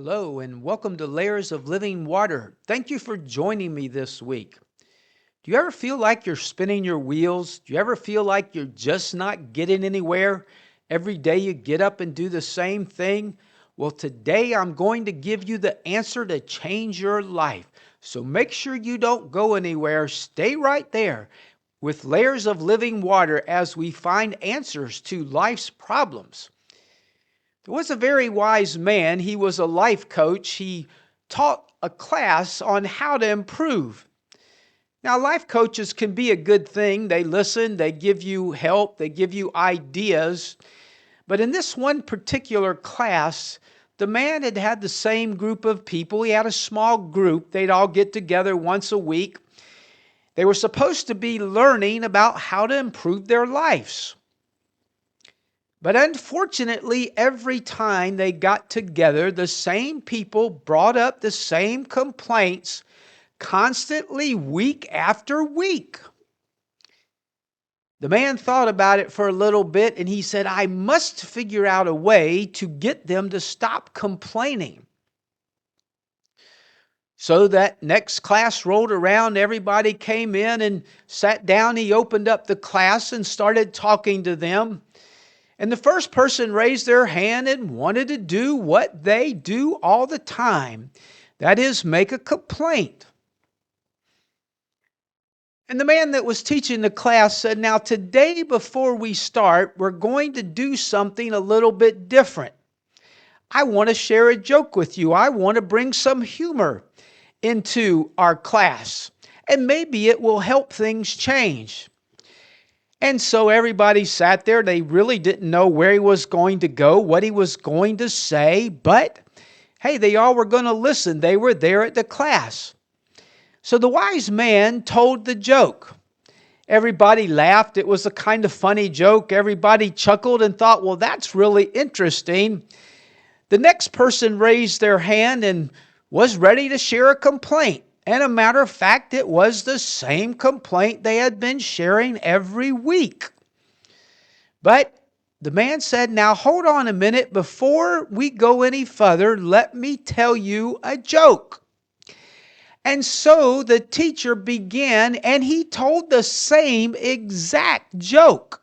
Hello and welcome to Layers of Living Water. Thank you for joining me this week. Do you ever feel like you're spinning your wheels? Do you ever feel like you're just not getting anywhere? Every day you get up and do the same thing? Well, today I'm going to give you the answer to change your life. So make sure you don't go anywhere. Stay right there with Layers of Living Water as we find answers to life's problems. There was a very wise man. He was a life coach. He taught a class on how to improve. Now, life coaches can be a good thing. They listen, they give you help, they give you ideas. But in this one particular class, the man had had the same group of people. He had a small group. They'd all get together once a week. They were supposed to be learning about how to improve their lives. But unfortunately, every time they got together, the same people brought up the same complaints constantly week after week. The man thought about it for a little bit and he said, I must figure out a way to get them to stop complaining. So that next class rolled around, everybody came in and sat down. He opened up the class and started talking to them. And the first person raised their hand and wanted to do what they do all the time. That is, make a complaint. And the man that was teaching the class said, now today before we start, we're going to do something a little bit different. I want to share a joke with you. I want to bring some humor into our class. And maybe it will help things change. And so everybody sat there. They really didn't know where he was going to go, what he was going to say. But, hey, they all were going to listen. They were there at the class. So the wise man told the joke. Everybody laughed. It was a kind of funny joke. Everybody chuckled and thought, well, that's really interesting. The next person raised their hand and was ready to share a complaint. And a matter of fact, it was the same complaint they had been sharing every week. But the man said, now hold on a minute. Before we go any further, let me tell you a joke. And so the teacher began and he told the same exact joke.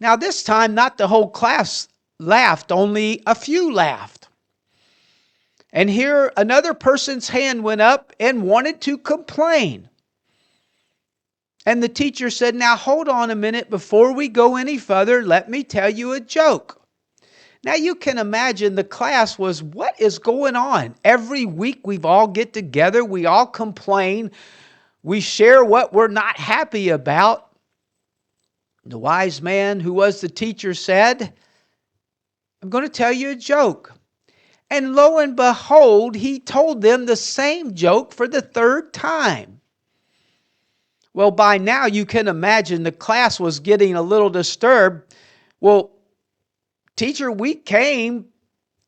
Now this time, not the whole class laughed, only a few laughed. And here another person's hand went up and wanted to complain. And the teacher said, now hold on a minute. Before we go any further, let me tell you a joke. Now you can imagine the class was, what is going on? Every week we all get together. We all complain. We share what we're not happy about. The wise man who was the teacher said, I'm going to tell you a joke. And lo and behold, he told them the same joke for the third time. Well, by now you can imagine the class was getting a little disturbed. Well, teacher, we came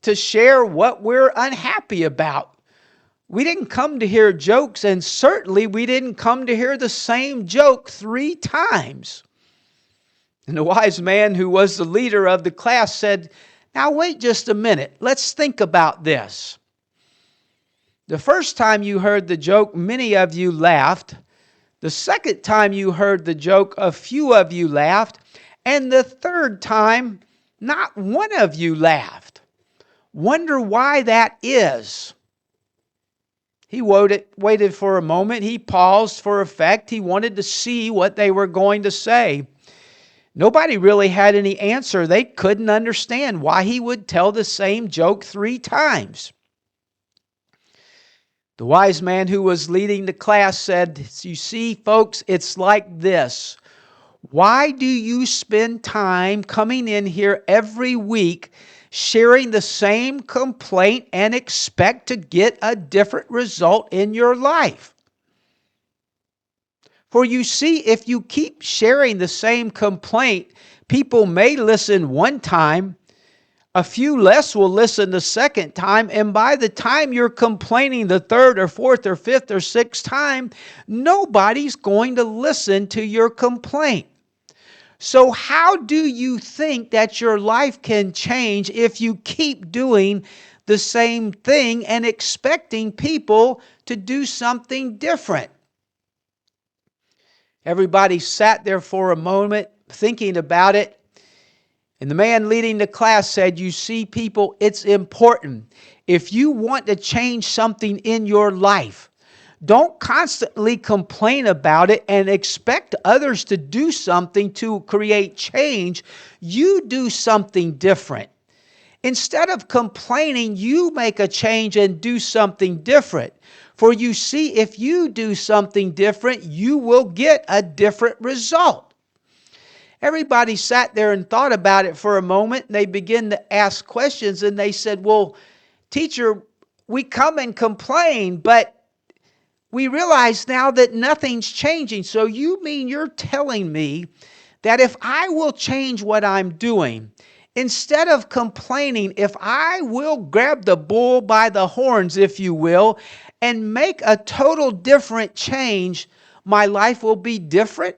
to share what we're unhappy about. We didn't come to hear jokes, and certainly we didn't come to hear the same joke 3 times. And the wise man who was the leader of the class said, now wait just a minute. Let's think about this. The first time you heard the joke, many of you laughed. The second time you heard the joke, a few of you laughed. And the third time, not one of you laughed. Wonder why that is. He waited for a moment. He paused for effect. He wanted to see what they were going to say. Nobody really had any answer. They couldn't understand why he would tell the same joke 3 times. The wise man who was leading the class said, you see, folks, it's like this. Why do you spend time coming in here every week sharing the same complaint and expect to get a different result in your life? For you see, if you keep sharing the same complaint, people may listen one time, a few less will listen the second time, and by the time you're complaining the third or fourth or fifth or sixth time, nobody's going to listen to your complaint. So how do you think that your life can change if you keep doing the same thing and expecting people to do something different. Everybody sat there for a moment thinking about it. And the man leading the class said, you see, people, it's important. If you want to change something in your life, don't constantly complain about it and expect others to do something to create change. You do something different. Instead of complaining, you make a change and do something different. For you see, if you do something different, you will get a different result. Everybody sat there and thought about it for a moment. And they began to ask questions, and they said, well, teacher, we come and complain, but we realize now that nothing's changing. So you mean you're telling me that if I will change what I'm doing, instead of complaining, if I will grab the bull by the horns, if you will, and make a total different change, my life will be different?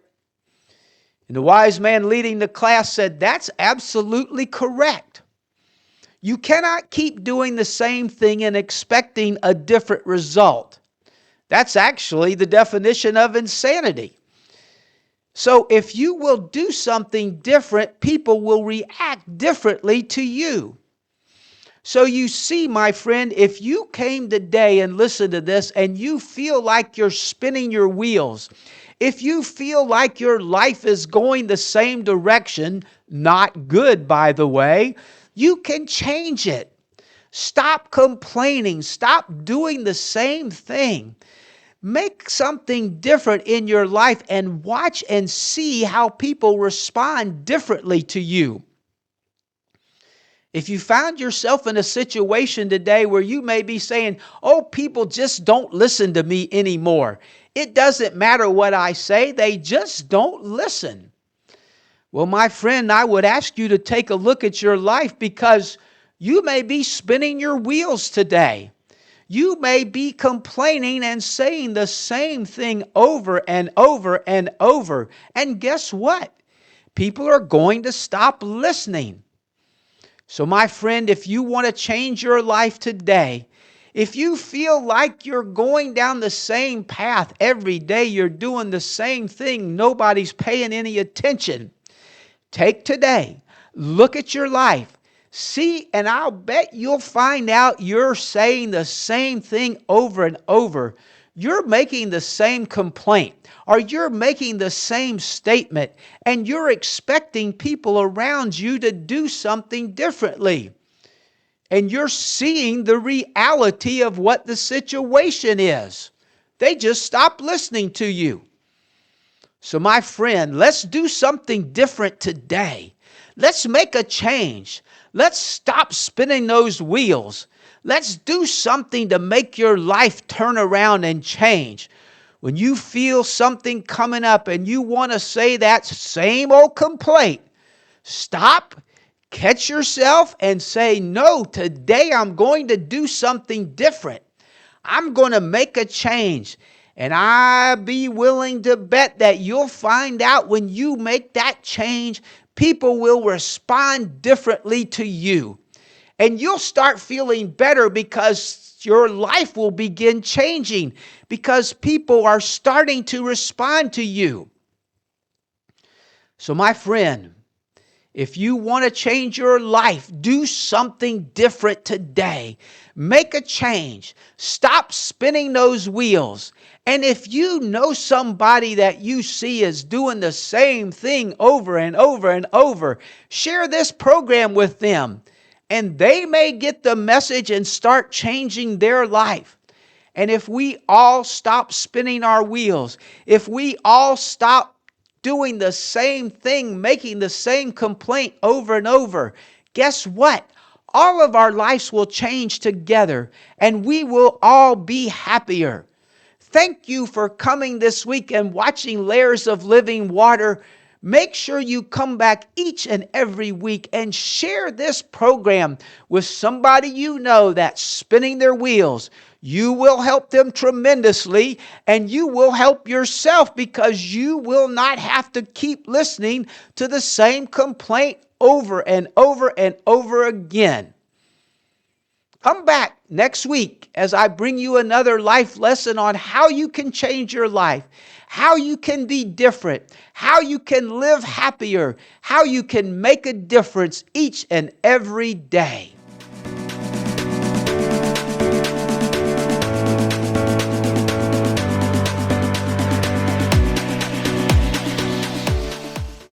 And the wise man leading the class said, that's absolutely correct. You cannot keep doing the same thing and expecting a different result. That's actually the definition of insanity. So if you will do something different, people will react differently to you. So you see, my friend, if you came today and listened to this and you feel like you're spinning your wheels, if you feel like your life is going the same direction, not good, by the way, you can change it. Stop complaining. Stop doing the same thing. Make something different in your life and watch and see how people respond differently to you. If you found yourself in a situation today where you may be saying, oh, people just don't listen to me anymore. It doesn't matter what I say, they just don't listen. Well, my friend, I would ask you to take a look at your life, because you may be spinning your wheels today. You may be complaining and saying the same thing over and over and over. And guess what? People are going to stop listening. So my friend, if you want to change your life today, if you feel like you're going down the same path every day, you're doing the same thing, nobody's paying any attention, take today, look at your life, see, and I'll bet you'll find out you're saying the same thing over and over. You're making the same complaint, or you're making the same statement, and you're expecting people around you to do something differently. And you're seeing the reality of what the situation is. They just stopped listening to you. So my friend, let's do something different today. Let's make a change. Let's stop spinning those wheels. Let's do something to make your life turn around and change. When you feel something coming up and you want to say that same old complaint, stop, catch yourself, and say, no, today I'm going to do something different. I'm going to make a change. And I be willing to bet that you'll find out when you make that change, people will respond differently to you. And you'll start feeling better, because your life will begin changing, because people are starting to respond to you. So my friend, if you want to change your life, do something different today. Make a change. Stop spinning those wheels. And if you know somebody that you see is doing the same thing over and over and over, share this program with them, and they may get the message and start changing their life. And if we all stop spinning our wheels, if we all stop doing the same thing, making the same complaint over and over, guess what? All of our lives will change together, and we will all be happier. Thank you for coming this week and watching Layers of Living Water. Make sure you come back each and every week and share this program with somebody you know that's spinning their wheels. You will help them tremendously, and you will help yourself, because you will not have to keep listening to the same complaint over and over and over again. Come back next week as I bring you another life lesson on how you can change your life, how you can be different, how you can live happier, how you can make a difference each and every day.